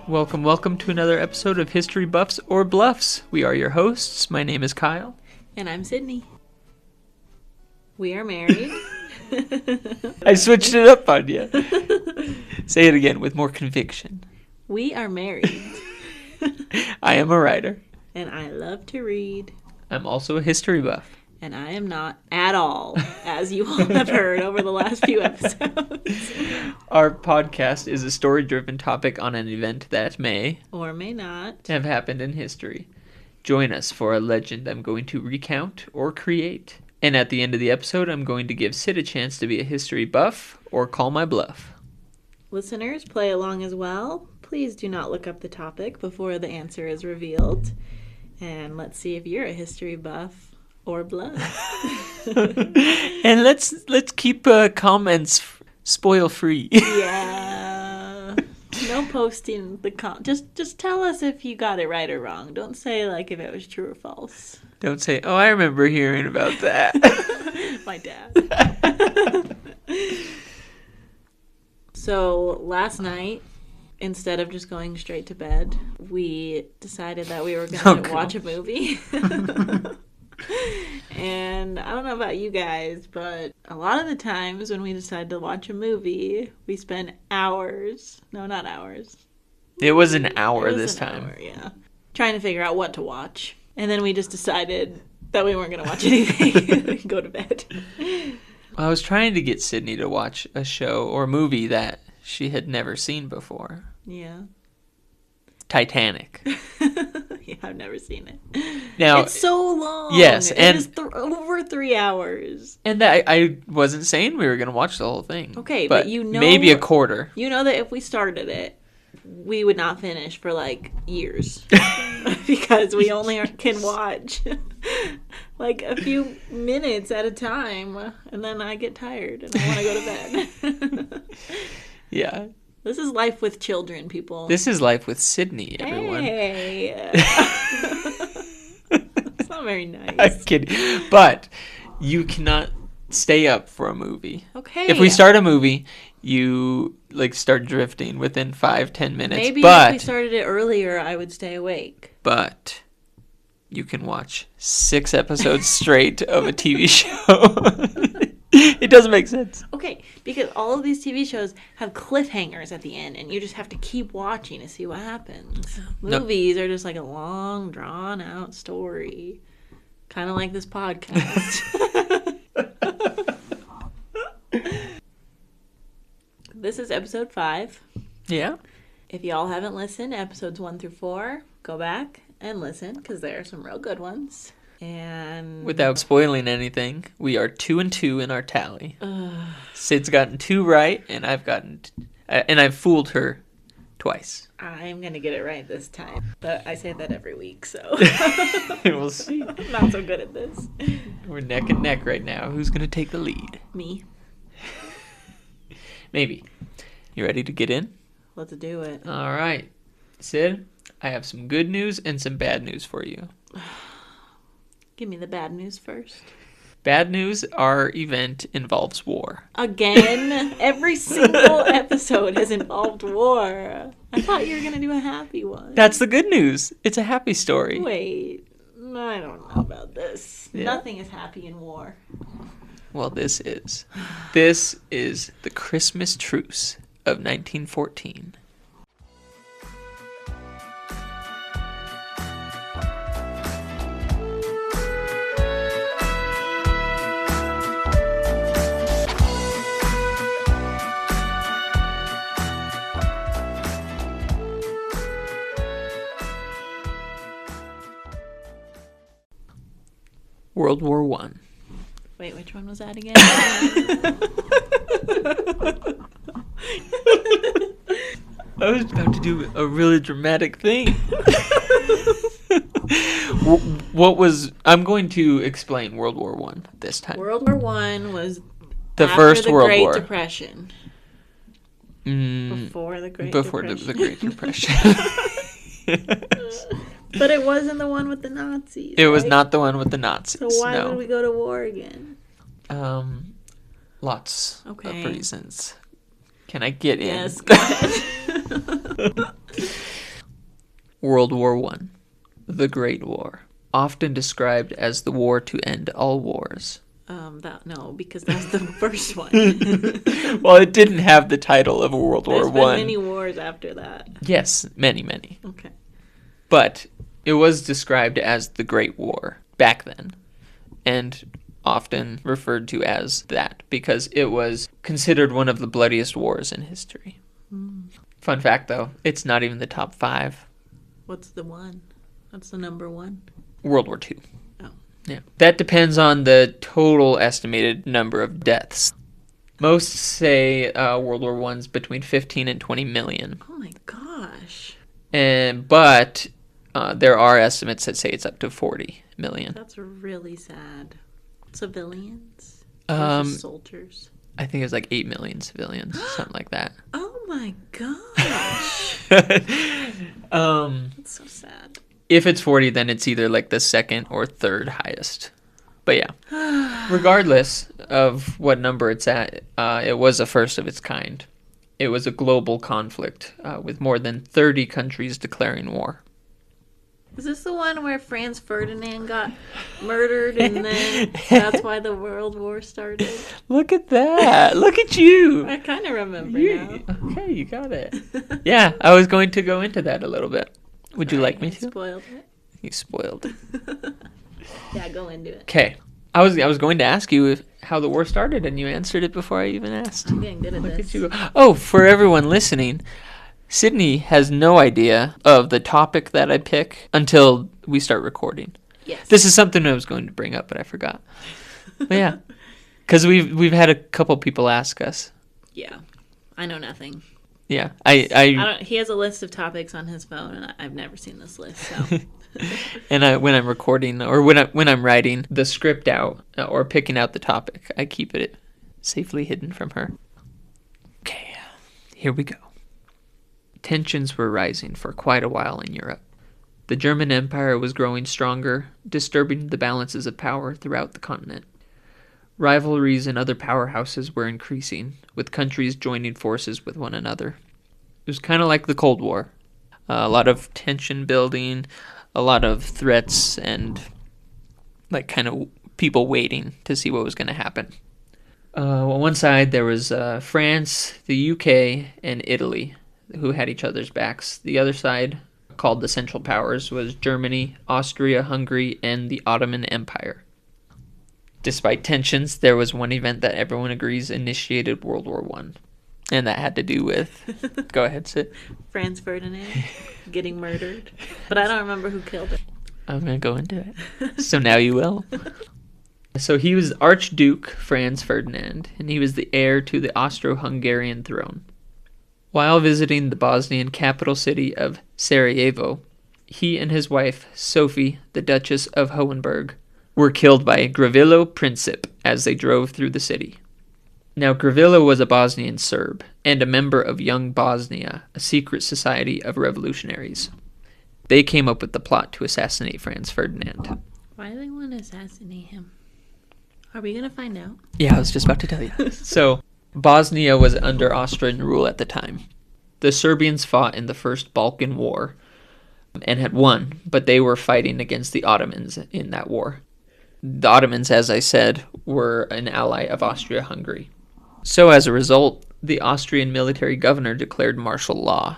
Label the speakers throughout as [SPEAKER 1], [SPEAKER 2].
[SPEAKER 1] Welcome to another episode of History Buffs or Bluffs. We are your hosts. My name is Kyle.
[SPEAKER 2] And I'm Sydney. We are married.
[SPEAKER 1] I switched it up on you. Say it again with more conviction.
[SPEAKER 2] We are married.
[SPEAKER 1] I am a writer.
[SPEAKER 2] And I love to read.
[SPEAKER 1] I'm also a history buff.
[SPEAKER 2] And I am not at all, as you all have heard over the last few episodes.
[SPEAKER 1] Our podcast is a story-driven topic on an event that may
[SPEAKER 2] or may not
[SPEAKER 1] have happened in history. Join us for a legend I'm going to recount or create. And at the end of the episode, I'm going to give Sid a chance to be a history buff or call my bluff.
[SPEAKER 2] Listeners, play along as well. Please do not look up the topic before the answer is revealed. And let's see if you're a history buff or bluff.
[SPEAKER 1] And let's keep comments spoil free.
[SPEAKER 2] Yeah. No posting the just tell us if you got it right or wrong. Don't say like if it was true or false.
[SPEAKER 1] Don't say, "Oh, I remember hearing about that."
[SPEAKER 2] My dad. So last night, instead of just going straight to bed, we decided that we were going to watch a movie. And I don't know about you guys, but a lot of the times when we decide to watch a movie, we spend hours. No, not hours.
[SPEAKER 1] It was an hour this time.
[SPEAKER 2] Yeah. Trying to figure out what to watch. And then we just decided that we weren't going to watch anything. Go to bed.
[SPEAKER 1] I was trying to get Sydney to watch a show or movie that she had never seen before.
[SPEAKER 2] Yeah.
[SPEAKER 1] Titanic.
[SPEAKER 2] Yeah, I've never seen it.
[SPEAKER 1] Now,
[SPEAKER 2] it's so long.
[SPEAKER 1] Yes, and
[SPEAKER 2] it is over 3 hours.
[SPEAKER 1] And that I wasn't saying we were going to watch the whole thing.
[SPEAKER 2] Okay, but you know,
[SPEAKER 1] maybe a quarter.
[SPEAKER 2] You know that if we started it, we would not finish for like years because we only can watch like a few minutes at a time, and then I get tired and I want to go to bed.
[SPEAKER 1] Yeah.
[SPEAKER 2] This is life with children, people.
[SPEAKER 1] This is life with Sydney, everyone.
[SPEAKER 2] Hey. It's not very nice.
[SPEAKER 1] I'm kidding. But you cannot stay up for a movie.
[SPEAKER 2] Okay.
[SPEAKER 1] If we start a movie, you start drifting within 5-10 minutes.
[SPEAKER 2] Maybe if we started it earlier, I would stay awake.
[SPEAKER 1] But you can watch 6 episodes straight of a TV show. It doesn't make sense. Okay,
[SPEAKER 2] because all of these TV shows have cliffhangers at the end, and you just have to keep watching to see what happens. Movies are just like a long, drawn-out story. Kind of like this podcast. This is episode 5.
[SPEAKER 1] Yeah.
[SPEAKER 2] If y'all haven't listened to episodes 1 through 4, go back and listen, because there are some real good ones. And
[SPEAKER 1] without spoiling anything, we are 2-2 in our tally. Sid's gotten 2 right, and I've fooled her twice.
[SPEAKER 2] I'm gonna get it right this time, but I say that every week, so
[SPEAKER 1] we'll see.
[SPEAKER 2] I'm not so good at this.
[SPEAKER 1] We're neck and neck right now. Who's gonna take the lead?
[SPEAKER 2] Me.
[SPEAKER 1] Maybe. You ready to get in?
[SPEAKER 2] Let's do it.
[SPEAKER 1] All right, Sid. I have some good news and some bad news for you.
[SPEAKER 2] Give me the bad news first.
[SPEAKER 1] Bad news, our event involves war.
[SPEAKER 2] Again? Every single episode has involved war. I thought you were going to do a happy one.
[SPEAKER 1] That's the good news. It's a happy story.
[SPEAKER 2] Wait, I don't know about this.
[SPEAKER 1] Yeah.
[SPEAKER 2] Nothing is happy in war.
[SPEAKER 1] Well, this is. This is the Christmas Truce of 1914. World War I.
[SPEAKER 2] Wait, which one was that again?
[SPEAKER 1] I was about to do a really dramatic thing. I'm going to explain World War I this time.
[SPEAKER 2] World War I was
[SPEAKER 1] the
[SPEAKER 2] after
[SPEAKER 1] first
[SPEAKER 2] the
[SPEAKER 1] World
[SPEAKER 2] Great
[SPEAKER 1] War.
[SPEAKER 2] Depression. Before the Great Depression.
[SPEAKER 1] The Great Depression.
[SPEAKER 2] But it wasn't the one with the Nazis.
[SPEAKER 1] It was not the one with the Nazis.
[SPEAKER 2] So why would we go to war again?
[SPEAKER 1] Lots of reasons. Can I get in?
[SPEAKER 2] Yes, go ahead.
[SPEAKER 1] World War One, the Great War, often described as the war to end all wars.
[SPEAKER 2] No, because that's the first one.
[SPEAKER 1] Well, it didn't have the title of World War
[SPEAKER 2] There's been
[SPEAKER 1] One.
[SPEAKER 2] many wars after that.
[SPEAKER 1] Yes, many.
[SPEAKER 2] Okay.
[SPEAKER 1] But it was described as the Great War back then, and often referred to as that because it was considered one of the bloodiest wars in history. Fun fact, though, it's not even the top 5.
[SPEAKER 2] What's the one? What's the number one?
[SPEAKER 1] World War II.
[SPEAKER 2] Oh.
[SPEAKER 1] Yeah. That depends on the total estimated number of deaths. Most say World War I's between 15 and 20 million.
[SPEAKER 2] Oh my gosh.
[SPEAKER 1] But there are estimates that say it's up to 40 million.
[SPEAKER 2] That's really sad. Civilians? Soldiers?
[SPEAKER 1] I think it was like 8 million civilians, something like that.
[SPEAKER 2] Oh my gosh. That's so sad.
[SPEAKER 1] If it's 40, then it's either like the second or third highest. But yeah, regardless of what number it's at, it was a first of its kind. It was a global conflict with more than 30 countries declaring war.
[SPEAKER 2] Is this the one where Franz Ferdinand got murdered and then that's why the World War started?
[SPEAKER 1] Look at that. Look at you.
[SPEAKER 2] I kind of remember now.
[SPEAKER 1] Okay, you got it. Yeah, I was going to go into that a little bit. Would you like me to?
[SPEAKER 2] Spoiled it.
[SPEAKER 1] You spoiled it.
[SPEAKER 2] Yeah, go into it.
[SPEAKER 1] Okay. I was going to ask you how the war started, and you answered it before I even asked.
[SPEAKER 2] I'm getting good at
[SPEAKER 1] Look
[SPEAKER 2] this.
[SPEAKER 1] at you. Oh, for everyone listening, Sydney has no idea of the topic that I pick until we start recording.
[SPEAKER 2] Yes.
[SPEAKER 1] This is something I was going to bring up, but I forgot. But yeah, because we've had a couple people ask us.
[SPEAKER 2] Yeah, I know nothing.
[SPEAKER 1] Yeah,
[SPEAKER 2] He has a list of topics on his phone, and I've never seen this list. So.
[SPEAKER 1] And when I'm recording or when I'm writing the script out or picking out the topic, I keep it safely hidden from her. Okay, here we go. Tensions were rising for quite a while in Europe. The German Empire was growing stronger, disturbing the balances of power throughout the continent. Rivalries in other powerhouses were increasing, with countries joining forces with one another. It was kind of like the Cold War. A lot of tension building, a lot of threats, and like kind of people waiting to see what was going to happen. On one side, there was France, the UK, and Italy, who had each other's backs. The other side, called the Central Powers, was Germany, Austria, Hungary, and the Ottoman Empire. Despite tensions, there was one event that everyone agrees initiated World War I. And that had to do with... Go ahead, Sid.
[SPEAKER 2] Franz Ferdinand getting murdered. But I don't remember who killed him.
[SPEAKER 1] I'm going to go into it. So now you will. So he was Archduke Franz Ferdinand, and he was the heir to the Austro-Hungarian throne. While visiting the Bosnian capital city of Sarajevo, he and his wife, Sophie, the Duchess of Hohenberg, were killed by Gavrilo Princip as they drove through the city. Now, Gavrilo was a Bosnian Serb and a member of Young Bosnia, a secret society of revolutionaries. They came up with the plot to assassinate Franz Ferdinand.
[SPEAKER 2] Why do they want to assassinate him? Are we going to find out?
[SPEAKER 1] Yeah, I was just about to tell you. So, Bosnia was under Austrian rule at the time. The Serbians fought in the First Balkan War and had won, but they were fighting against the Ottomans in that war. The Ottomans, as I said, were an ally of Austria-Hungary. So as a result, the Austrian military governor declared martial law.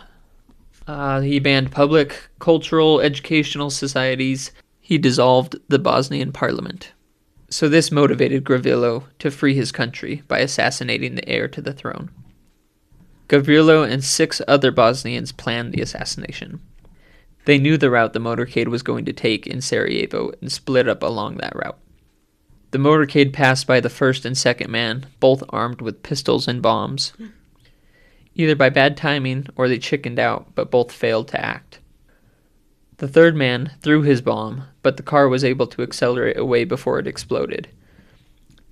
[SPEAKER 1] He banned public, cultural, educational societies. He dissolved the Bosnian parliament. So this motivated Gavrilo to free his country by assassinating the heir to the throne. Gavrilo and 6 other Bosnians planned the assassination. They knew the route the motorcade was going to take in Sarajevo and split up along that route. The motorcade passed by the first and second man, both armed with pistols and bombs. Either by bad timing or they chickened out, but both failed to act. The third man threw his bomb, but the car was able to accelerate away before it exploded.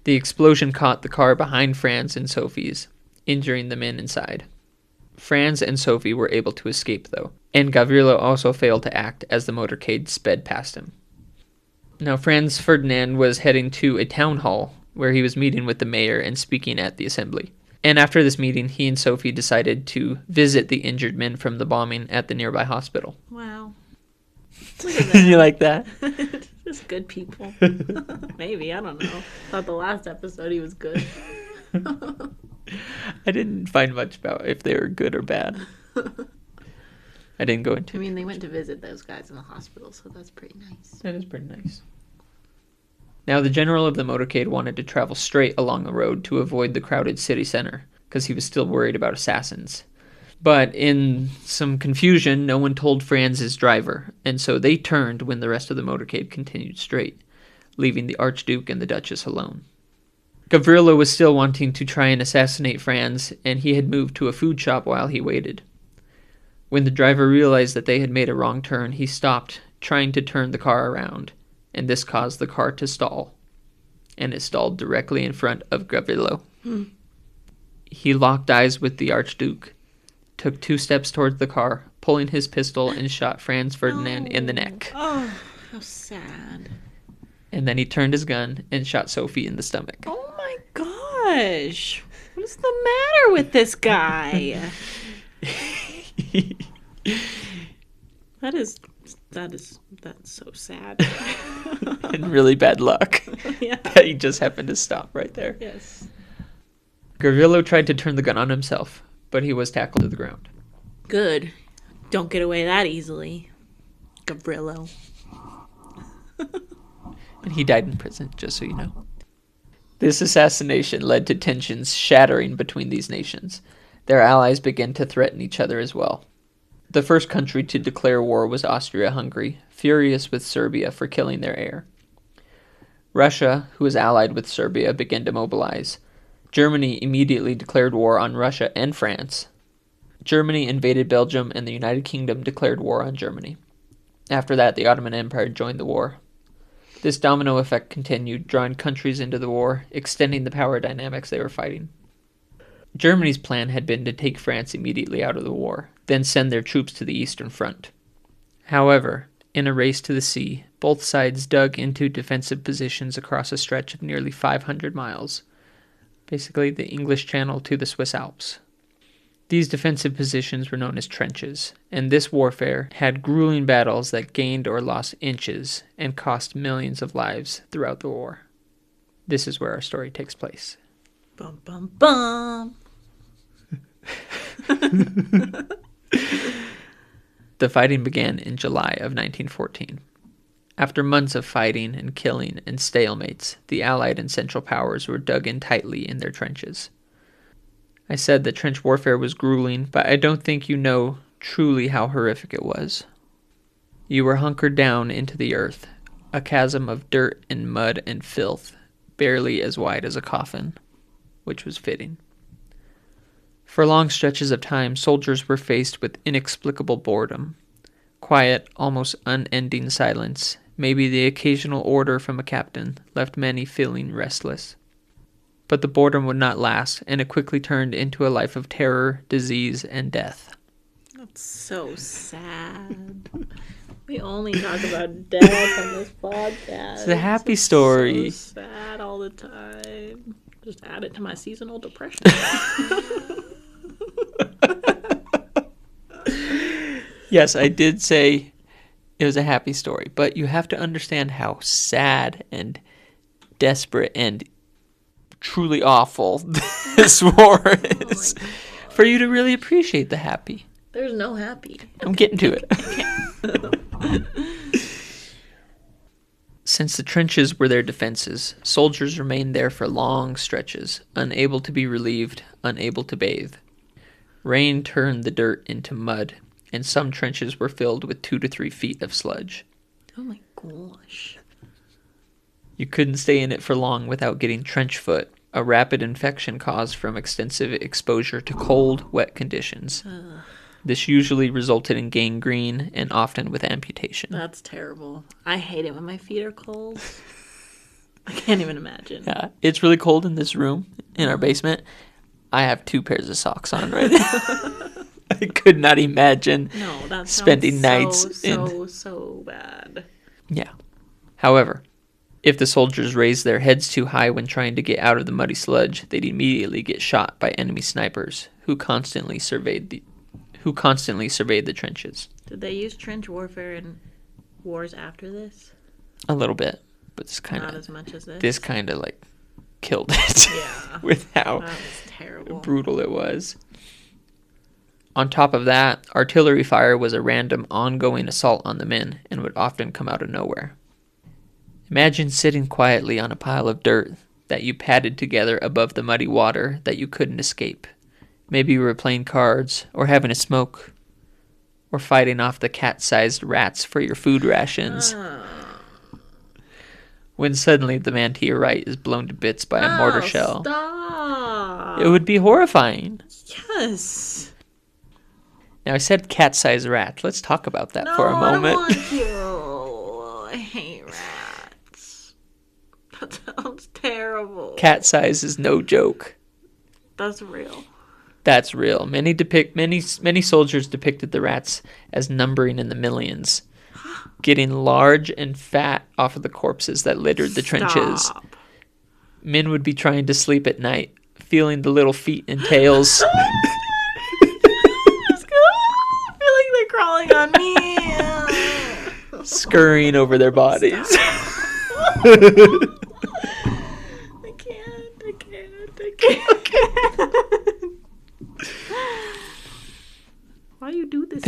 [SPEAKER 1] The explosion caught the car behind Franz and Sophie's, injuring the men inside. Franz and Sophie were able to escape, though, and Gavrilo also failed to act as the motorcade sped past him. Now, Franz Ferdinand was heading to a town hall where he was meeting with the mayor and speaking at the assembly. And after this meeting, he and Sophie decided to visit the injured men from the bombing at the nearby hospital.
[SPEAKER 2] Wow. Look at that.
[SPEAKER 1] You like that?
[SPEAKER 2] Just good people. Maybe, I don't know. Thought the last episode he was good.
[SPEAKER 1] I didn't find much about if they were good or bad. I didn't go into
[SPEAKER 2] I mean, they went to visit those guys in the hospital, so that's pretty nice.
[SPEAKER 1] That is pretty nice. Now, the general of the motorcade wanted to travel straight along the road to avoid the crowded city center, because he was still worried about assassins. But in some confusion, no one told Franz his driver, and so they turned when the rest of the motorcade continued straight, leaving the Archduke and the Duchess alone. Gavrilo was still wanting to try and assassinate Franz, and he had moved to a food shop while he waited. When the driver realized that they had made a wrong turn, he stopped, trying to turn the car around, and this caused the car to stall. And it stalled directly in front of Gavrilo. He locked eyes with the Archduke, took 2 steps towards the car, pulling his pistol, and shot Franz Ferdinand in the neck.
[SPEAKER 2] Oh, how sad.
[SPEAKER 1] And then he turned his gun and shot Sophie in the stomach.
[SPEAKER 2] Oh my gosh. What is the matter with this guy? That's so sad.
[SPEAKER 1] And really bad luck.
[SPEAKER 2] Yeah.
[SPEAKER 1] That he just happened to stop right there.
[SPEAKER 2] Yes.
[SPEAKER 1] Gavrilo tried to turn the gun on himself, but he was tackled to the ground.
[SPEAKER 2] Good. Don't get away that easily, Gavrilo.
[SPEAKER 1] And he died in prison, just so you know. This assassination led to tensions shattering between these nations. Their allies began to threaten each other as well. The first country to declare war was Austria-Hungary, furious with Serbia for killing their heir. Russia, who was allied with Serbia, began to mobilize. Germany immediately declared war on Russia and France. Germany invaded Belgium, and the United Kingdom declared war on Germany. After that, the Ottoman Empire joined the war. This domino effect continued, drawing countries into the war, extending the power dynamics they were fighting. Germany's plan had been to take France immediately out of the war, then send their troops to the Eastern Front. However, in a race to the sea, both sides dug into defensive positions across a stretch of nearly 500 miles, basically the English Channel to the Swiss Alps. These defensive positions were known as trenches, and this warfare had grueling battles that gained or lost inches and cost millions of lives throughout the war. This is where our story takes place.
[SPEAKER 2] Bum, bum, bum.
[SPEAKER 1] The fighting began in July of 1914. After months of fighting and killing and stalemates, the Allied and Central Powers were dug in tightly in their trenches. I said that trench warfare was grueling, but I don't think you know truly how horrific it was. You were hunkered down into the earth, a chasm of dirt and mud and filth, barely as wide as a coffin, which was fitting. For long stretches of time, soldiers were faced with inexplicable boredom, quiet, almost unending silence, maybe the occasional order from a captain, left many feeling restless. But the boredom would not last, and it quickly turned into a life of terror, disease, and death.
[SPEAKER 2] That's so sad. We only talk about death on this podcast.
[SPEAKER 1] It's a happy story.
[SPEAKER 2] So sad all the time. Just add it to my seasonal depression.
[SPEAKER 1] Yes, I did say it was a happy story, but you have to understand how sad and desperate and truly awful this war is for you to really appreciate the happy.
[SPEAKER 2] There's no happy.
[SPEAKER 1] I'm getting to it. Since the trenches were their defenses, soldiers remained there for long stretches, unable to be relieved, unable to bathe. Rain turned the dirt into mud, and some trenches were filled with 2 to 3 feet of sludge.
[SPEAKER 2] Oh my gosh.
[SPEAKER 1] You couldn't stay in it for long without getting trench foot, a rapid infection caused from extensive exposure to cold, wet conditions. This usually resulted in gangrene and often with amputation.
[SPEAKER 2] That's terrible. I hate it when my feet are cold. I can't even imagine.
[SPEAKER 1] Yeah, it's really cold in this room, in our basement. I have 2 pairs of socks on right now. I could not imagine spending nights
[SPEAKER 2] so bad.
[SPEAKER 1] Yeah. However, if the soldiers raised their heads too high when trying to get out of the muddy sludge, they'd immediately get shot by enemy snipers who constantly surveyed the trenches.
[SPEAKER 2] Did they use trench warfare in wars after this?
[SPEAKER 1] A little bit, but this kind
[SPEAKER 2] Not
[SPEAKER 1] of
[SPEAKER 2] as much as this.
[SPEAKER 1] this kind of like killed it.
[SPEAKER 2] Yeah.
[SPEAKER 1] With how
[SPEAKER 2] That was terrible.
[SPEAKER 1] brutal it was. On top of that, artillery fire was a random, ongoing assault on the men and would often come out of nowhere. Imagine sitting quietly on a pile of dirt that you padded together above the muddy water that you couldn't escape. Maybe you were playing cards, or having a smoke, or fighting off the cat-sized rats for your food rations. When suddenly the man to your right is blown to bits by a mortar shell.
[SPEAKER 2] Stop.
[SPEAKER 1] It would be horrifying.
[SPEAKER 2] Yes.
[SPEAKER 1] Now, I said cat-sized rat. Let's talk about that for a moment.
[SPEAKER 2] I don't want to. I hate rats. That sounds terrible.
[SPEAKER 1] Cat size is no joke.
[SPEAKER 2] That's real.
[SPEAKER 1] That's real. Many soldiers depicted the rats as numbering in the millions, getting large and fat off of the corpses that littered the trenches. Men would be trying to sleep at night, feeling the little feet and tails.
[SPEAKER 2] I feel like they're crawling on me.
[SPEAKER 1] Scurrying over their bodies.
[SPEAKER 2] I can't. Why do you do this?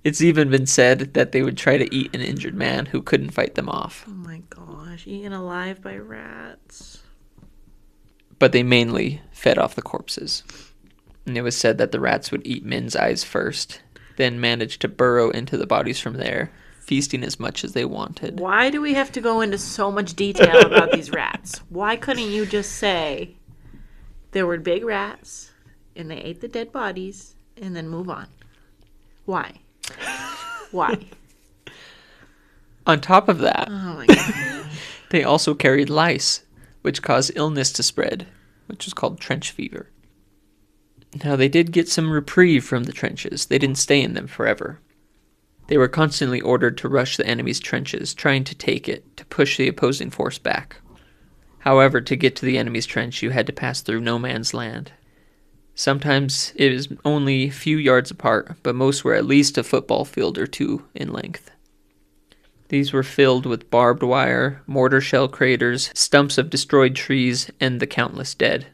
[SPEAKER 1] It's even been said that they would try to eat an injured man who couldn't fight them off.
[SPEAKER 2] Oh my gosh, eaten alive by rats.
[SPEAKER 1] But they mainly fed off the corpses. And it was said that the rats would eat men's eyes first, then manage to burrow into the bodies from there, feasting as much as they wanted.
[SPEAKER 2] Why do we have to go into so much detail about these rats? Why couldn't you just say there were big rats and they ate the dead bodies and then move on? Why? Why?
[SPEAKER 1] On top of that,
[SPEAKER 2] Oh my god.
[SPEAKER 1] they also carried lice, which caused illness to spread, which was called trench fever. Now, they did get some reprieve from the trenches. They didn't stay in them forever. They were constantly ordered to rush the enemy's trenches, trying to take it, to push the opposing force back. However, to get to the enemy's trench, you had to pass through no man's land. Sometimes it was only a few yards apart, but most were at least a football field or two in length. These were filled with barbed wire, mortar shell craters, stumps of destroyed trees, and the countless dead.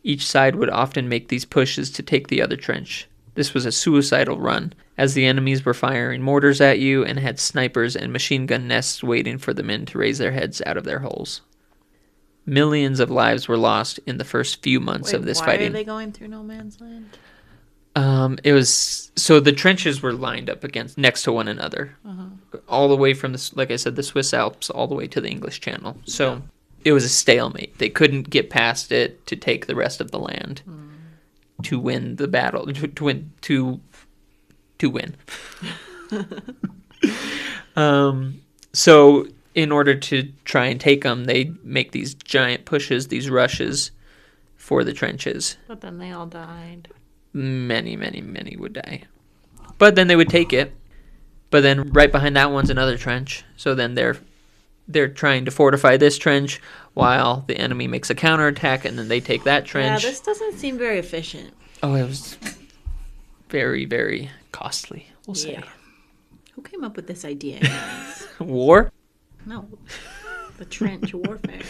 [SPEAKER 1] Each side would often make these pushes to take the other trench. This was a suicidal run, as the enemies were firing mortars at you and had snipers and machine gun nests waiting for the men to raise their heads out of their holes. Millions of lives were lost in the first few months of this fighting.
[SPEAKER 2] Why are they going through no man's land?
[SPEAKER 1] It was so the trenches were lined up next to one another, all the way from like I said, the Swiss Alps all the way to the English Channel. So it was a stalemate. They couldn't get past it to take the rest of the land to win the battle. To win. So in order to try and take them, they make these giant pushes, these rushes for the trenches.
[SPEAKER 2] But then they all died.
[SPEAKER 1] Many, many, many would die. But then they would take it. But then right behind that one's another trench. So then they're trying to fortify this trench while the enemy makes a counterattack, and then they take that trench.
[SPEAKER 2] Yeah, this doesn't seem very efficient.
[SPEAKER 1] Oh, it was very, very costly, we'll say.
[SPEAKER 2] Yeah. Who came up with this idea, guys?
[SPEAKER 1] War?
[SPEAKER 2] No. The trench warfare.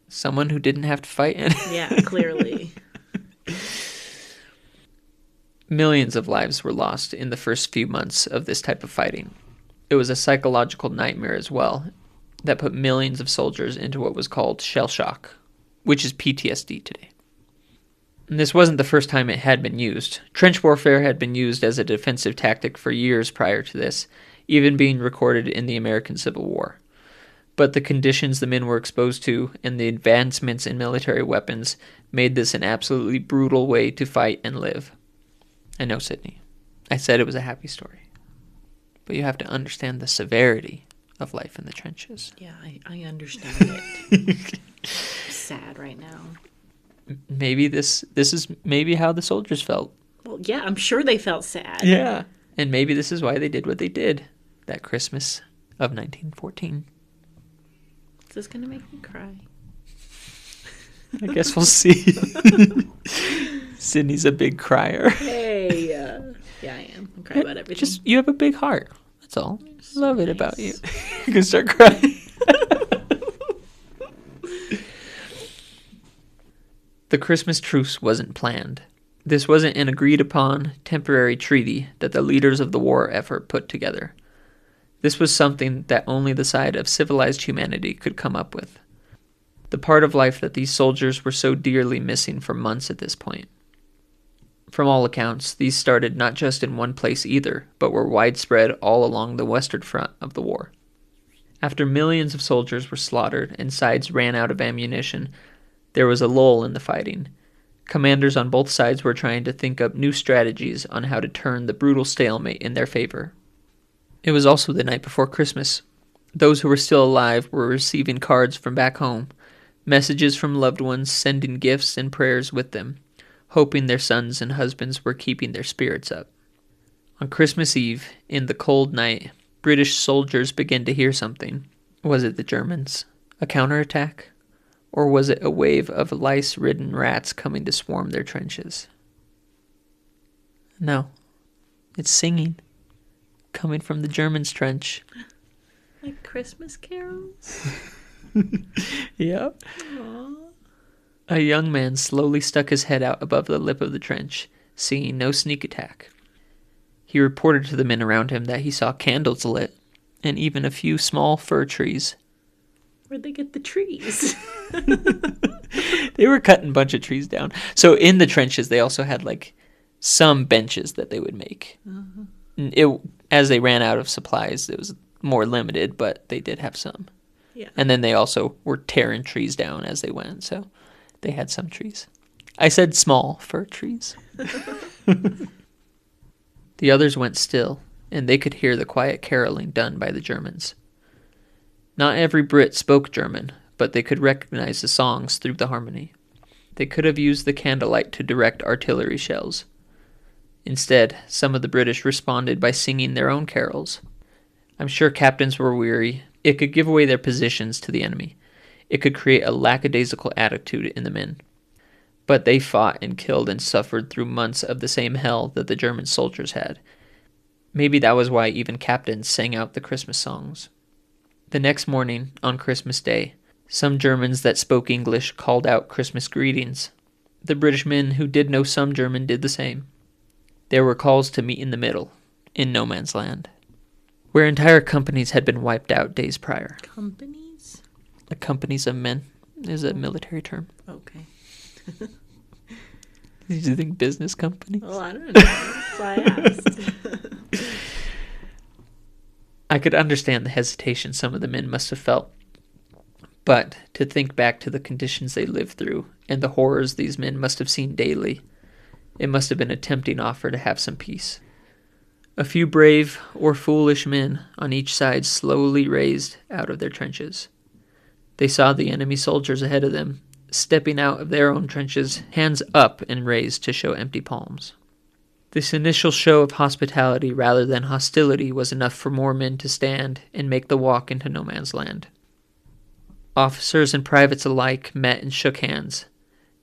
[SPEAKER 1] Someone who didn't have to fight in.
[SPEAKER 2] Yeah, clearly.
[SPEAKER 1] Millions of lives were lost in the first few months of this type of fighting. It was a psychological nightmare as well that put millions of soldiers into what was called shell shock, which is PTSD today. And this wasn't the first time it had been used. Trench warfare had been used as a defensive tactic for years prior to this, even being recorded in the American Civil War. But the conditions the men were exposed to and the advancements in military weapons made this an absolutely brutal way to fight and live. I know, Sydney. I said it was a happy story. But you have to understand the severity of life in the trenches.
[SPEAKER 2] Yeah, I understand it. I'm sad right now.
[SPEAKER 1] Maybe this is maybe how the soldiers felt.
[SPEAKER 2] Well, yeah, I'm sure they felt sad.
[SPEAKER 1] Yeah. And maybe this is why they did what they did that Christmas of 1914.
[SPEAKER 2] Is this going to make me cry?
[SPEAKER 1] I guess we'll see. Sydney's a big crier.
[SPEAKER 2] Hey, yeah, I am. I cry about everything.
[SPEAKER 1] Just, you have a big heart. That's all.
[SPEAKER 2] So
[SPEAKER 1] Love it
[SPEAKER 2] nice.
[SPEAKER 1] about you. You can start crying. The Christmas truce wasn't planned. This wasn't an agreed-upon temporary treaty that the leaders of the war effort put together. This was something that only the side of civilized humanity could come up with. The part of life that these soldiers were so dearly missing for months at this point. From all accounts, these started not just in one place either, but were widespread all along the western front of the war. After millions of soldiers were slaughtered and sides ran out of ammunition, there was a lull in the fighting. Commanders on both sides were trying to think up new strategies on how to turn the brutal stalemate in their favor. It was also the night before Christmas. Those who were still alive were receiving cards from back home, messages from loved ones sending gifts and prayers with them, hoping their sons and husbands were keeping their spirits up. On Christmas Eve, in the cold night, British soldiers began to hear something. Was it the Germans? A counterattack? Or was it a wave of lice-ridden rats coming to swarm their trenches? No. It's singing. Coming from the Germans' trench.
[SPEAKER 2] Like Christmas carols?
[SPEAKER 1] Yep.
[SPEAKER 2] Aww.
[SPEAKER 1] A young man slowly stuck his head out above the lip of the trench, seeing no sneak attack. He reported to the men around him that he saw candles lit, and even a few small fir trees.
[SPEAKER 2] Where'd they get the trees?
[SPEAKER 1] They were cutting a bunch of trees down. So in the trenches, they also had like some benches that they would make. As they ran out of supplies, it was more limited, but they did have some.
[SPEAKER 2] Yeah.
[SPEAKER 1] And then they also were tearing trees down as they went, so they had some trees. I said small fir trees. The others went still, and they could hear the quiet caroling done by the Germans. Not every Brit spoke German, but they could recognize the songs through the harmony. They could have used the candlelight to direct artillery shells. Instead, some of the British responded by singing their own carols. I'm sure captains were weary. It could give away their positions to the enemy. It could create a lackadaisical attitude in the men. But they fought and killed and suffered through months of the same hell that the German soldiers had. Maybe that was why even captains sang out the Christmas songs. The next morning, on Christmas Day, some Germans that spoke English called out Christmas greetings. The British men who did know some German did the same. There were calls to meet in the middle, in no man's land, where entire companies had been wiped out days prior.
[SPEAKER 2] Companies?
[SPEAKER 1] The companies of men is a military term.
[SPEAKER 2] Okay.
[SPEAKER 1] Did you think business companies?
[SPEAKER 2] Well, I don't know. That's why I asked.
[SPEAKER 1] I could understand the hesitation some of the men must have felt. But to think back to the conditions they lived through and the horrors these men must have seen daily, it must have been a tempting offer to have some peace. A few brave or foolish men on each side slowly raised out of their trenches. They saw the enemy soldiers ahead of them, stepping out of their own trenches, hands up and raised to show empty palms. This initial show of hospitality rather than hostility was enough for more men to stand and make the walk into no man's land. Officers and privates alike met and shook hands.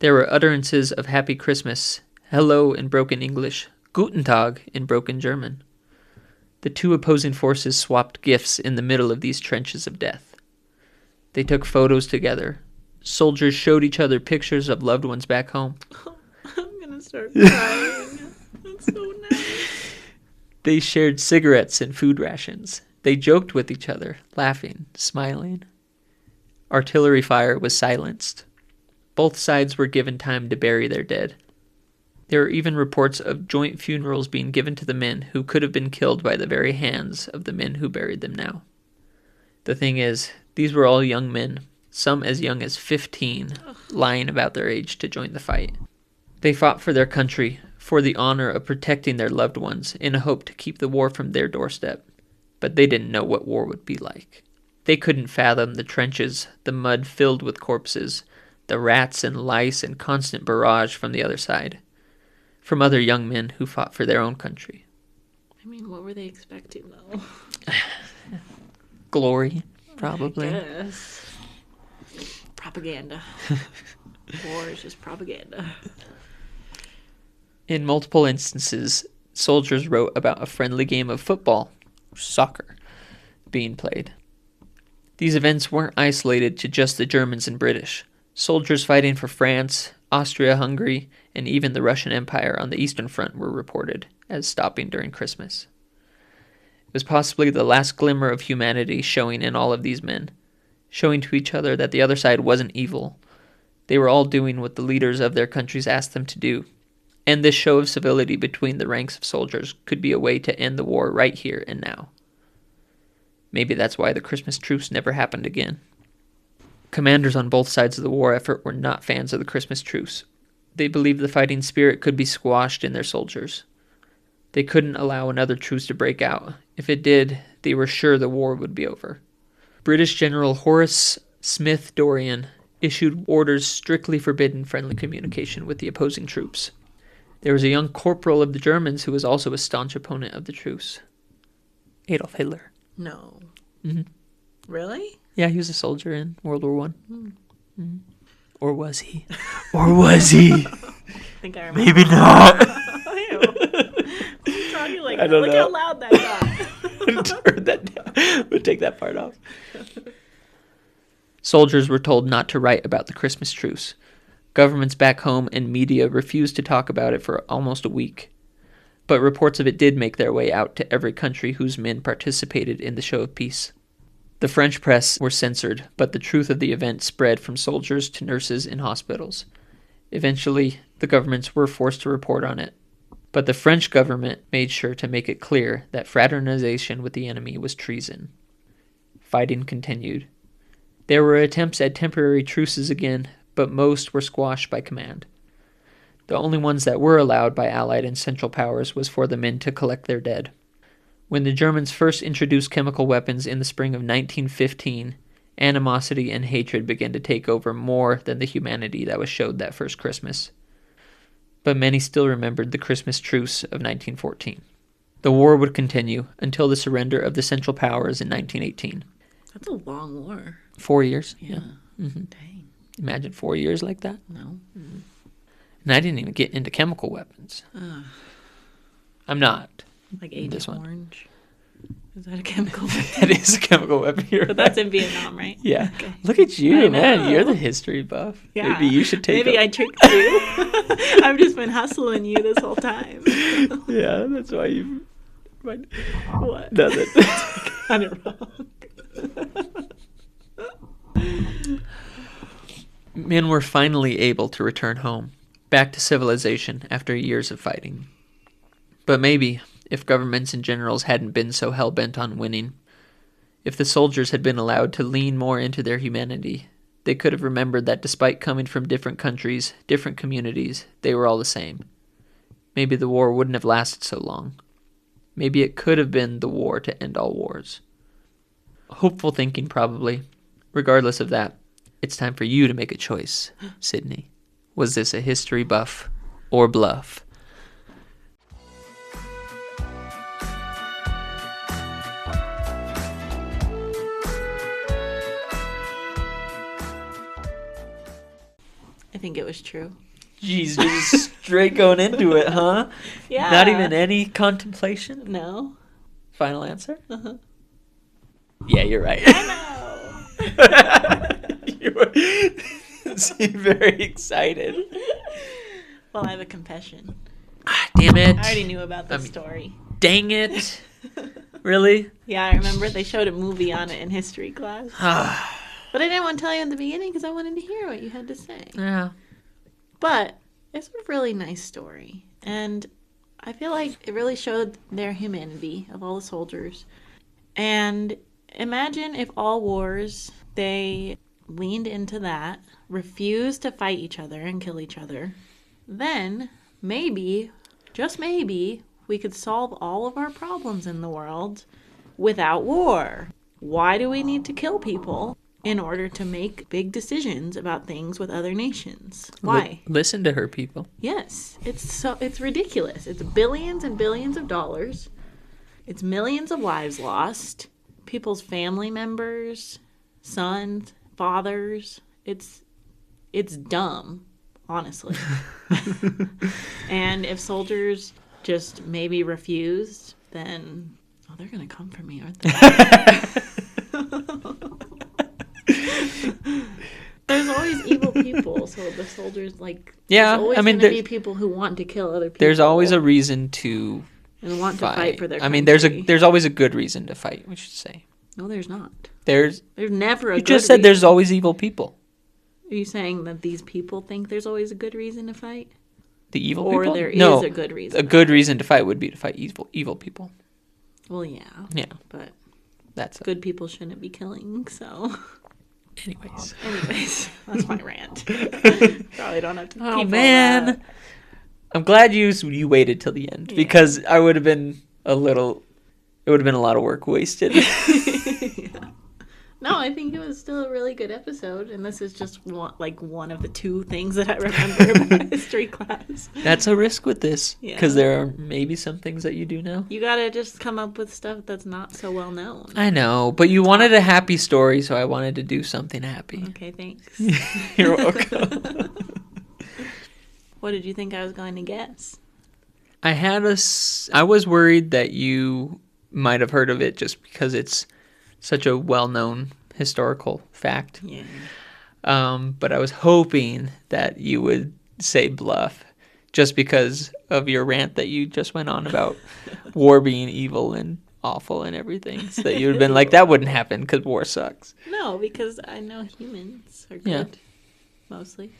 [SPEAKER 1] There were utterances of Happy Christmas, hello in broken English, Guten Tag in broken German. The two opposing forces swapped gifts in the middle of these trenches of death. They took photos together. Soldiers showed each other pictures of loved ones back home.
[SPEAKER 2] I'm gonna start crying. That's so nice.
[SPEAKER 1] They shared cigarettes and food rations. They joked with each other, laughing, smiling. Artillery fire was silenced. Both sides were given time to bury their dead. There are even reports of joint funerals being given to the men who could have been killed by the very hands of the men who buried them now. The thing is, these were all young men, some as young as 15, lying about their age to join the fight. They fought for their country, for the honor of protecting their loved ones, in a hope to keep the war from their doorstep. But they didn't know what war would be like. They couldn't fathom the trenches, the mud filled with corpses, the rats and lice and constant barrage from the other side, from other young men who fought for their own country.
[SPEAKER 2] I mean, what were they expecting, though?
[SPEAKER 1] Glory, probably.
[SPEAKER 2] I guess. Propaganda. War is just propaganda.
[SPEAKER 1] In multiple instances, soldiers wrote about a friendly game of football, soccer, being played. These events weren't isolated to just the Germans and British. Soldiers fighting for France, Austria-Hungary, and even the Russian Empire on the Eastern Front were reported as stopping during Christmas. It was possibly the last glimmer of humanity showing in all of these men, showing to each other that the other side wasn't evil. They were all doing what the leaders of their countries asked them to do. And this show of civility between the ranks of soldiers could be a way to end the war right here and now. Maybe that's why the Christmas Truce never happened again. Commanders on both sides of the war effort were not fans of the Christmas Truce. They believed the fighting spirit could be squashed in their soldiers. They couldn't allow another truce to break out. If it did, they were sure the war would be over. British General Horace Smith Dorrien issued orders strictly forbidding friendly communication with the opposing troops. There was a young corporal of the Germans who was also a staunch opponent of the truce. Adolf Hitler.
[SPEAKER 2] No.
[SPEAKER 1] Mm-hmm.
[SPEAKER 2] Really?
[SPEAKER 1] Yeah, he was a soldier in World War I. Mm-hmm. Or was he? Or was he?
[SPEAKER 2] I think I remember.
[SPEAKER 1] Maybe not.
[SPEAKER 2] I don't know. Look how loud that got.
[SPEAKER 1] Turn that down. We'll take that part off. Soldiers were told not to write about the Christmas truce. Governments back home and media refused to talk about it for almost a week. But reports of it did make their way out to every country whose men participated in the show of peace. The French press were censored, but the truth of the event spread from soldiers to nurses in hospitals. Eventually, the governments were forced to report on it. But the French government made sure to make it clear that fraternization with the enemy was treason. Fighting continued. There were attempts at temporary truces again, but most were squashed by command. The only ones that were allowed by Allied and Central Powers was for the men to collect their dead. When the Germans first introduced chemical weapons in the spring of 1915, animosity and hatred began to take over more than the humanity that was showed that first Christmas. But many still remembered the Christmas Truce of 1914. The war would continue until the surrender of the Central Powers in 1918.
[SPEAKER 2] That's a long war.
[SPEAKER 1] 4 years?
[SPEAKER 2] Yeah.
[SPEAKER 1] Mm-hmm.
[SPEAKER 2] Dang.
[SPEAKER 1] Imagine 4 years like that.
[SPEAKER 2] No. Mm-hmm.
[SPEAKER 1] And I didn't even get into chemical weapons. I'm not.
[SPEAKER 2] Like Agent
[SPEAKER 1] this one.
[SPEAKER 2] Orange. Is that a chemical weapon?
[SPEAKER 1] That is a chemical weapon.
[SPEAKER 2] But that's in Vietnam, right?
[SPEAKER 1] Yeah.
[SPEAKER 2] Okay.
[SPEAKER 1] Look at you,
[SPEAKER 2] I
[SPEAKER 1] man.
[SPEAKER 2] know.
[SPEAKER 1] You're the history buff.
[SPEAKER 2] Yeah.
[SPEAKER 1] Maybe you should take
[SPEAKER 2] Maybe I tricked you. I've just been hustling you this whole time.
[SPEAKER 1] Yeah, that's why you...
[SPEAKER 2] What?
[SPEAKER 1] Nothing.
[SPEAKER 2] Got it wrong.
[SPEAKER 1] Men were finally able to return home, back to civilization after years of fighting. But maybe, if governments and generals hadn't been so hell-bent on winning, if the soldiers had been allowed to lean more into their humanity, they could have remembered that despite coming from different countries, different communities, they were all the same. Maybe the war wouldn't have lasted so long. Maybe it could have been the war to end all wars. Hopeful thinking, probably. Regardless of that, it's time for you to make a choice, Sydney. Was this a history buff or bluff?
[SPEAKER 2] I think it was true.
[SPEAKER 1] Jeez, just straight going into it, huh?
[SPEAKER 2] Yeah.
[SPEAKER 1] Not even any contemplation?
[SPEAKER 2] No.
[SPEAKER 1] Final answer?
[SPEAKER 2] Uh-huh.
[SPEAKER 1] Yeah, you're right.
[SPEAKER 2] I know.
[SPEAKER 1] You seem very excited.
[SPEAKER 2] Well, I have a confession.
[SPEAKER 1] Ah, damn it.
[SPEAKER 2] I already knew about this story.
[SPEAKER 1] Dang it. Really?
[SPEAKER 2] Yeah, I remember they showed a movie on it in history class. But I didn't want to tell you in the beginning because I wanted to hear what you had to say.
[SPEAKER 1] Yeah.
[SPEAKER 2] But it's a really nice story. And I feel like it really showed their humanity of all the soldiers. And imagine if all wars, they leaned into that, refused to fight each other and kill each other. Then maybe, just maybe, we could solve all of our problems in the world without war. Why do we need to kill people in order to make big decisions about things with other nations? Why?
[SPEAKER 1] Listen to her, people.
[SPEAKER 2] Yes, it's ridiculous. It's billions and billions of dollars. It's millions of lives lost. People's family members, sons, fathers. It's it's dumb, honestly. And if soldiers just maybe refused, then they're gonna come for me, aren't they? There's always evil people, so the soldiers
[SPEAKER 1] Yeah,
[SPEAKER 2] there's always
[SPEAKER 1] I mean,
[SPEAKER 2] gonna be people who want to kill other people.
[SPEAKER 1] there's always a reason to
[SPEAKER 2] and want to fight for their country.
[SPEAKER 1] I mean, there's always a good reason to fight, we should say.
[SPEAKER 2] No, there's not.
[SPEAKER 1] There's
[SPEAKER 2] never a
[SPEAKER 1] You
[SPEAKER 2] good
[SPEAKER 1] just said
[SPEAKER 2] reason.
[SPEAKER 1] there's always evil people.
[SPEAKER 2] Are you saying that these people think there's always a good reason to fight?
[SPEAKER 1] The evil
[SPEAKER 2] or
[SPEAKER 1] people?
[SPEAKER 2] Or there is
[SPEAKER 1] No,
[SPEAKER 2] a good reason.
[SPEAKER 1] A good reason to fight would be to fight evil people.
[SPEAKER 2] Well, yeah.
[SPEAKER 1] Yeah.
[SPEAKER 2] But
[SPEAKER 1] that's
[SPEAKER 2] good people shouldn't be killing, so...
[SPEAKER 1] Anyways,
[SPEAKER 2] that's my rant. Probably don't have to keep all
[SPEAKER 1] man.
[SPEAKER 2] that.
[SPEAKER 1] I'm glad you waited till the end, because I would have been it would have been a lot of work wasted.
[SPEAKER 2] Yeah. No, I think it was still a really good episode, and this is just one of the two things that I remember about history class.
[SPEAKER 1] That's a risk with this, because there are maybe some things that you do know.
[SPEAKER 2] You gotta just come up with stuff that's not so well known.
[SPEAKER 1] I know, but you wanted a happy story, so I wanted to do something happy.
[SPEAKER 2] Okay, thanks.
[SPEAKER 1] You're welcome.
[SPEAKER 2] What did you think I was going to guess?
[SPEAKER 1] I was worried that you might have heard of it just because it's such a well-known historical fact.
[SPEAKER 2] Yeah.
[SPEAKER 1] But I was hoping that you would say bluff just because of your rant that you just went on about war being evil and awful and everything. So that you would have been like, that wouldn't happen because war sucks.
[SPEAKER 2] No, because I know humans are good.
[SPEAKER 1] Yeah.
[SPEAKER 2] Mostly.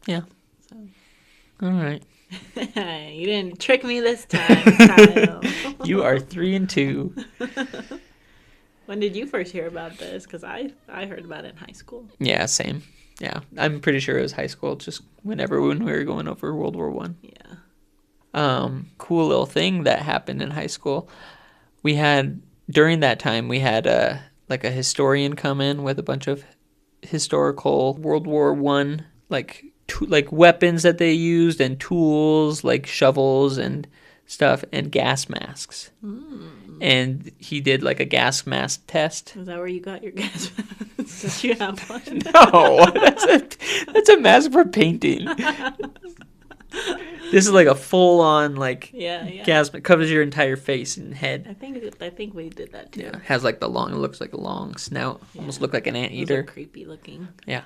[SPEAKER 1] Yeah.
[SPEAKER 2] So.
[SPEAKER 1] All right.
[SPEAKER 2] You didn't trick me this time, Kyle.
[SPEAKER 1] You are 3-2.
[SPEAKER 2] When did you first hear about this? Because I heard about it in high school.
[SPEAKER 1] Yeah, same. Yeah, I'm pretty sure it was high school, just when we were going over World War I.
[SPEAKER 2] Yeah.
[SPEAKER 1] Cool little thing that happened in high school. During that time, we had a historian come in with a bunch of historical World War I, like weapons that they used and tools, like shovels and stuff, and gas masks. And he did like a gas mask test.
[SPEAKER 2] Is that where you got your gas mask? Did you have one?
[SPEAKER 1] No, that's a mask for painting. This is like a full-on gas mask, covers your entire face and head.
[SPEAKER 2] I think we did that too.
[SPEAKER 1] Yeah, has it looks like a long snout, almost look like an anteater.
[SPEAKER 2] Those are creepy looking.
[SPEAKER 1] Yeah.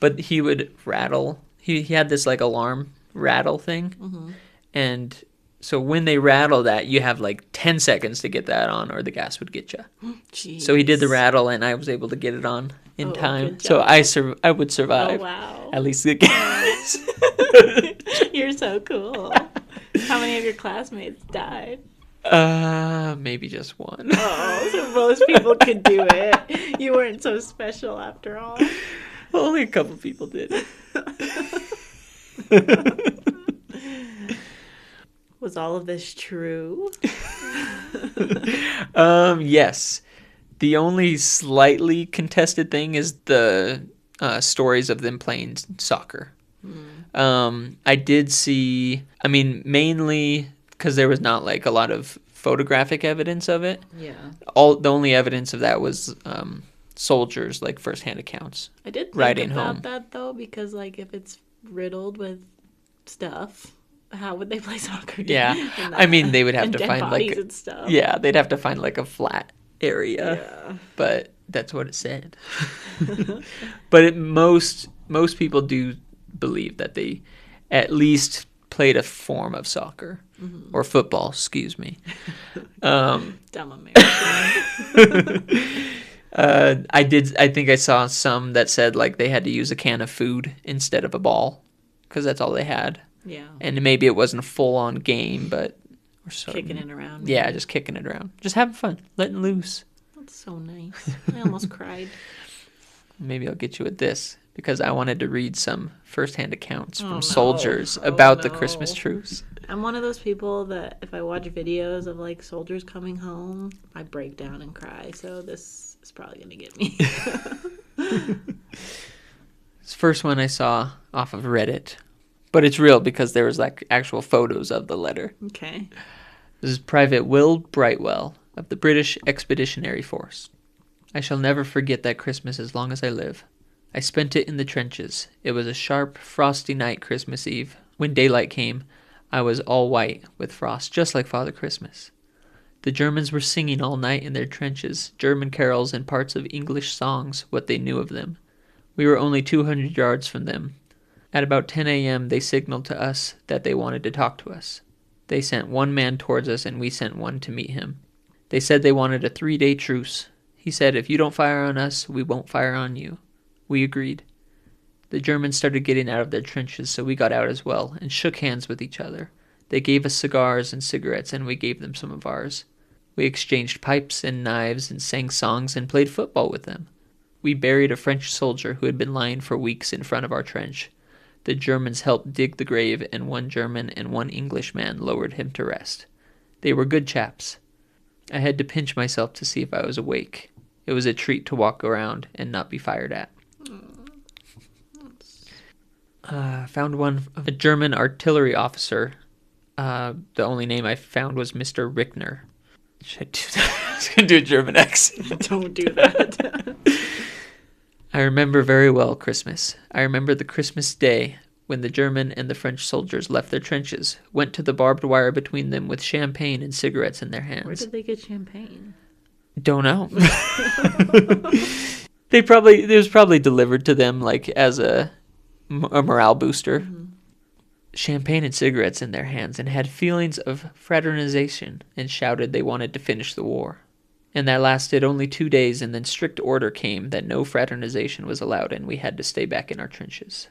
[SPEAKER 1] But he would rattle. He had this alarm rattle thing, and so when they rattle that, you have 10 seconds to get that on, or the gas would get you.
[SPEAKER 2] Jeez.
[SPEAKER 1] So he did the rattle, and I was able to get it on in time. So I would survive.
[SPEAKER 2] Oh wow!
[SPEAKER 1] At least the gas.
[SPEAKER 2] You're so cool. How many of your classmates died?
[SPEAKER 1] Maybe just one.
[SPEAKER 2] Oh, so most people could do it. You weren't so special after all.
[SPEAKER 1] Only a couple people did.
[SPEAKER 2] Was all of this true?
[SPEAKER 1] Yes. The only slightly contested thing is the stories of them playing soccer. I did see, mainly because there was not a lot of photographic evidence of it.
[SPEAKER 2] Yeah.
[SPEAKER 1] The only evidence of that was soldiers, firsthand accounts.
[SPEAKER 2] I did think
[SPEAKER 1] riding
[SPEAKER 2] about
[SPEAKER 1] home.
[SPEAKER 2] that though, because if it's riddled with stuff, how would they play soccer?
[SPEAKER 1] Yeah, they would have to
[SPEAKER 2] dead
[SPEAKER 1] find
[SPEAKER 2] bodies and stuff.
[SPEAKER 1] Yeah, they'd have to find a flat area.
[SPEAKER 2] Yeah.
[SPEAKER 1] But that's what it said. But most people do believe that they at least played a form of soccer or football. Excuse me.
[SPEAKER 2] Dumb American.
[SPEAKER 1] I think I saw some that said they had to use a can of food instead of a ball because that's all they had.
[SPEAKER 2] Yeah.
[SPEAKER 1] And maybe it wasn't a full-on game, but
[SPEAKER 2] kicking it around.
[SPEAKER 1] Yeah, just kicking it around. Just having fun, letting loose.
[SPEAKER 2] That's so nice. I almost cried.
[SPEAKER 1] Maybe I'll get you with this because I wanted to read some first-hand accounts from soldiers about the Christmas Truce.
[SPEAKER 2] I'm one of those people that if I watch videos of soldiers coming home, I break down and cry. So this is probably going to get me.
[SPEAKER 1] This first one I saw off of Reddit. But it's real because there was actual photos of the letter.
[SPEAKER 2] Okay.
[SPEAKER 1] This is Private Will Brightwell of the British Expeditionary Force. I shall never forget that Christmas as long as I live. I spent it in the trenches. It was a sharp, frosty night Christmas Eve. When daylight came, I was all white with frost, just like Father Christmas. The Germans were singing all night in their trenches, German carols and parts of English songs, what they knew of them. We were only 200 yards from them. At about 10 a.m., they signaled to us that they wanted to talk to us. They sent one man towards us, and we sent one to meet him. They said they wanted a 3-day truce. He said, if you don't fire on us, we won't fire on you. We agreed. The Germans started getting out of their trenches, so we got out as well, and shook hands with each other. They gave us cigars and cigarettes, and we gave them some of ours. We exchanged pipes and knives and sang songs and played football with them. We buried a French soldier who had been lying for weeks in front of our trench. The Germans helped dig the grave, and one German and one Englishman lowered him to rest. They were good chaps. I had to pinch myself to see if I was awake. It was a treat to walk around and not be fired at. Found one of a German artillery officer. The only name I found was Mr. Rickner. Should I do that? I was going to do a German accent.
[SPEAKER 2] Don't do that.
[SPEAKER 1] I remember very well Christmas. I remember the Christmas day when the German and the French soldiers left their trenches, went to the barbed wire between them with champagne and cigarettes in their hands.
[SPEAKER 2] Where did they get champagne?
[SPEAKER 1] Don't know. It was probably delivered to them like as a morale booster. Mm-hmm. Champagne and cigarettes in their hands, and had feelings of fraternization, and shouted they wanted to finish the war. And that lasted only 2 days, and then strict order came that no fraternization was allowed, and we had to stay back in our trenches.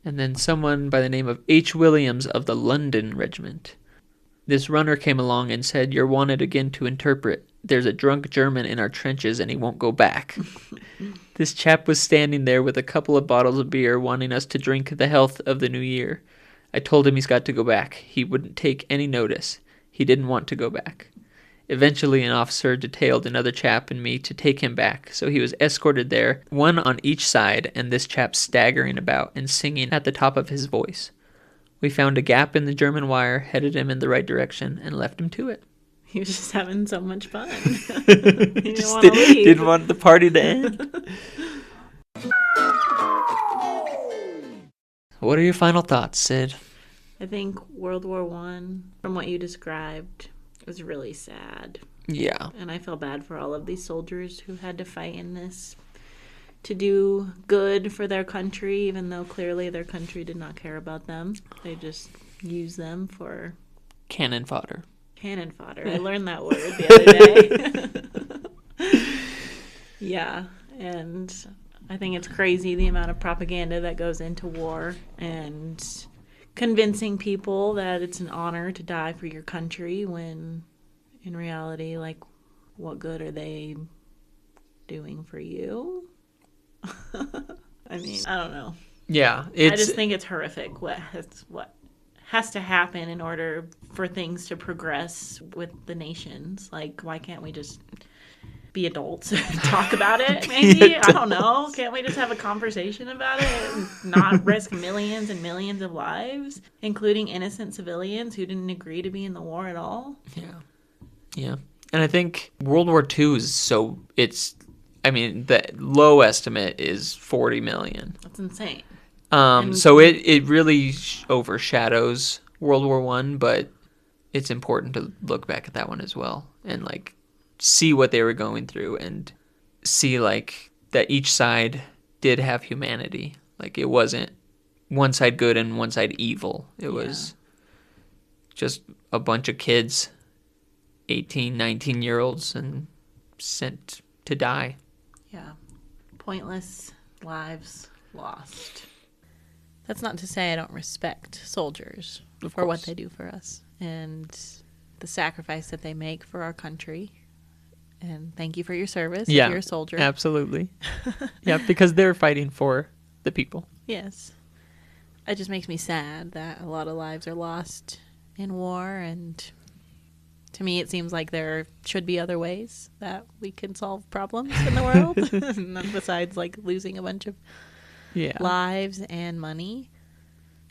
[SPEAKER 1] And then someone by the name of H. Williams of the London Regiment. This runner came along and said, you're wanted again to interpret. There's a drunk German in our trenches, and he won't go back. This chap was standing there with a couple of bottles of beer, wanting us to drink the health of the new year. I told him he's got to go back. He wouldn't take any notice. He didn't want to go back. Eventually, an officer detailed another chap and me to take him back, so he was escorted there, one on each side, and this chap staggering about and singing at the top of his voice. We found a gap in the German wire, headed him in the right direction, and left him to it.
[SPEAKER 2] He was just having so much fun. He didn't want to leave.
[SPEAKER 1] Didn't want the party to end. What are your final thoughts, Sid?
[SPEAKER 2] I think World War One, from what you described, was really sad.
[SPEAKER 1] Yeah.
[SPEAKER 2] And I feel bad for all of these soldiers who had to fight in this to do good for their country, even though clearly their country did not care about them. They just used them for...
[SPEAKER 1] Cannon fodder.
[SPEAKER 2] Cannon fodder. I learned that word the other day. Yeah, and I think it's crazy the amount of propaganda that goes into war and convincing people that it's an honor to die for your country when in reality, like, what good are they doing for you? I mean, I don't know.
[SPEAKER 1] Yeah.
[SPEAKER 2] I just think it's horrific what has to happen in order for things to progress with the nations. Like, why can't we just be adults and talk about it, maybe? I don't know. Can't we just have a conversation about it and not risk millions and millions of lives, including innocent civilians who didn't agree to be in the war at all?
[SPEAKER 1] Yeah. Yeah. And I think World War II is the low estimate is 40 million.
[SPEAKER 2] That's insane.
[SPEAKER 1] So it really overshadows World War I, but it's important to look back at that one as well and, like, see what they were going through and see, like, that each side did have humanity. Like, it wasn't one side good and one side evil. It was just a bunch of kids, 18, 19-year-olds, and sent to die.
[SPEAKER 2] Yeah. Pointless lives lost. That's not to say I don't respect soldiers for what they do for us and the sacrifice that they make for our country. And thank you for your service if you're a soldier.
[SPEAKER 1] Absolutely. Yeah, because they're fighting for the people.
[SPEAKER 2] Yes. It just makes me sad that a lot of lives are lost in war, and to me it seems like there should be other ways that we can solve problems in the world besides, like, losing a bunch of lives and money.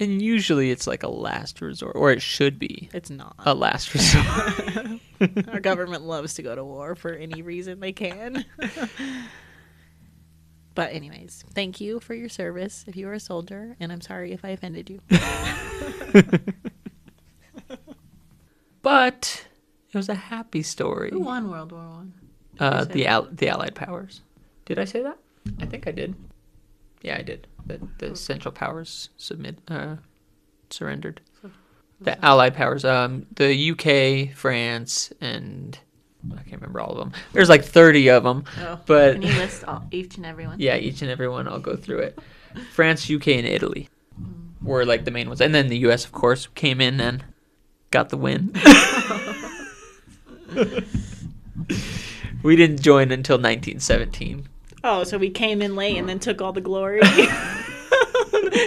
[SPEAKER 1] And usually it's like a last resort, or it should be.
[SPEAKER 2] It's not
[SPEAKER 1] a last resort.
[SPEAKER 2] Our government loves to go to war for any reason they can. But anyways, thank you for your service if you were a soldier, and I'm sorry if I offended you.
[SPEAKER 1] But it was a happy story.
[SPEAKER 2] Who won World War One?
[SPEAKER 1] The Allied powers. Did I say that? I think I did. Yeah, I did. The Central Powers surrendered. The Allied powers. The UK, France, and I can't remember all of them. There's like 30 of them.
[SPEAKER 2] Oh,
[SPEAKER 1] but
[SPEAKER 2] can you list each and every one?
[SPEAKER 1] Yeah, each and every one. I'll go through it. France, UK, and Italy were like the main ones, and then the US, of course, came in and got the win. We didn't join until 1917.
[SPEAKER 2] Oh, so we came in late and then took all the glory.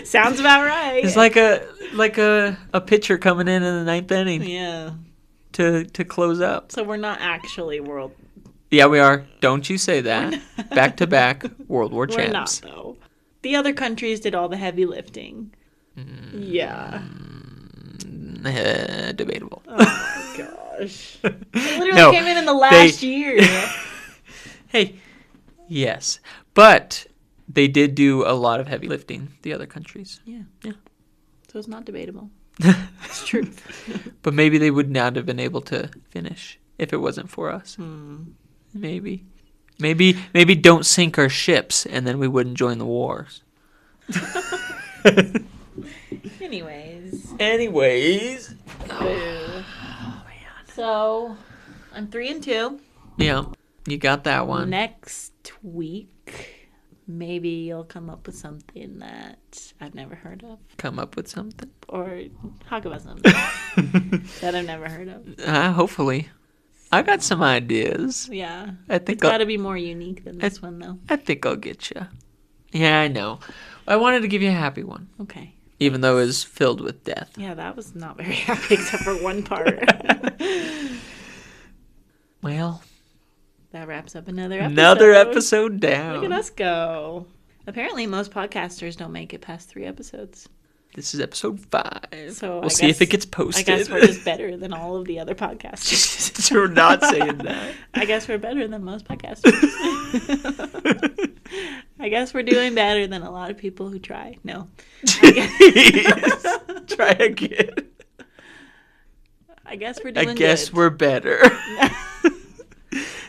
[SPEAKER 2] Sounds about right.
[SPEAKER 1] It's like a pitcher coming in the ninth inning.
[SPEAKER 2] Yeah.
[SPEAKER 1] To close up.
[SPEAKER 2] So we're not actually world.
[SPEAKER 1] Yeah, we are. Don't you say that. Back to back World War champs.
[SPEAKER 2] We're not though. The other countries did all the heavy lifting. Yeah.
[SPEAKER 1] Debatable.
[SPEAKER 2] Oh my gosh. They literally came in the last year.
[SPEAKER 1] Hey, yes. But they did do a lot of heavy lifting, the other countries.
[SPEAKER 2] Yeah.
[SPEAKER 1] Yeah.
[SPEAKER 2] So it's not debatable. It's truth.
[SPEAKER 1] But maybe they would not have been able to finish if it wasn't for us. Maybe don't sink our ships and then we wouldn't join the wars. Anyways. Oh, man.
[SPEAKER 2] So, I'm 3-2.
[SPEAKER 1] Yeah, you got that one.
[SPEAKER 2] Next week, maybe you'll come up with something that I've never heard of.
[SPEAKER 1] Come up with something?
[SPEAKER 2] Or talk about something that I've never heard of.
[SPEAKER 1] Hopefully. I got some ideas.
[SPEAKER 2] Yeah.
[SPEAKER 1] I think
[SPEAKER 2] it's got to be more unique than this one, though.
[SPEAKER 1] I think I'll get you. Yeah, I know. I wanted to give you a happy one.
[SPEAKER 2] Okay.
[SPEAKER 1] Even though it was filled with death.
[SPEAKER 2] Yeah, that was not very happy except for one part.
[SPEAKER 1] Well.
[SPEAKER 2] That wraps up another episode.
[SPEAKER 1] Another episode down.
[SPEAKER 2] Look at us go. Apparently, most podcasters don't make it past 3 episodes.
[SPEAKER 1] This is episode 5.
[SPEAKER 2] So
[SPEAKER 1] we'll see if it gets posted.
[SPEAKER 2] I guess we're just better than all of the other podcasters.
[SPEAKER 1] We're not saying that.
[SPEAKER 2] I guess we're better than most podcasters. I guess we're doing better than a lot of people who try. No.
[SPEAKER 1] Try again.
[SPEAKER 2] I guess we're doing good.
[SPEAKER 1] I guess we're better.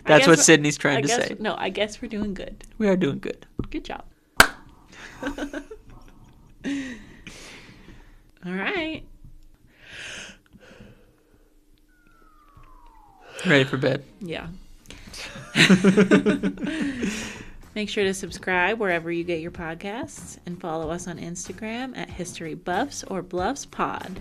[SPEAKER 1] That's what Sydney's trying to say.
[SPEAKER 2] No, I guess we're doing good.
[SPEAKER 1] We are doing good.
[SPEAKER 2] Good job. All right.
[SPEAKER 1] Ready for bed?
[SPEAKER 2] Yeah. Make sure to subscribe wherever you get your podcasts and follow us on Instagram at History Buffs or Bluffs Pod.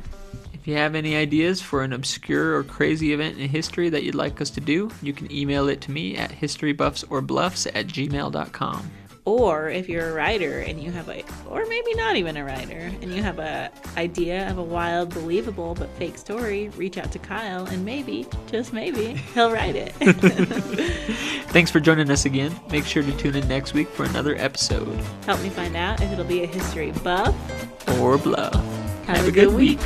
[SPEAKER 1] If you have any ideas for an obscure or crazy event in history that you'd like us to do, you can email it to me at historybuffsorbluffs@gmail.com.
[SPEAKER 2] Or if you're a writer and you have or maybe not even a writer, and you have a idea of a wild, believable, but fake story, reach out to Kyle and maybe, just maybe, he'll write it.
[SPEAKER 1] Thanks for joining us again. Make sure to tune in next week for another episode.
[SPEAKER 2] Help me find out if it'll be a history buff
[SPEAKER 1] or bluff.
[SPEAKER 2] Have a good week.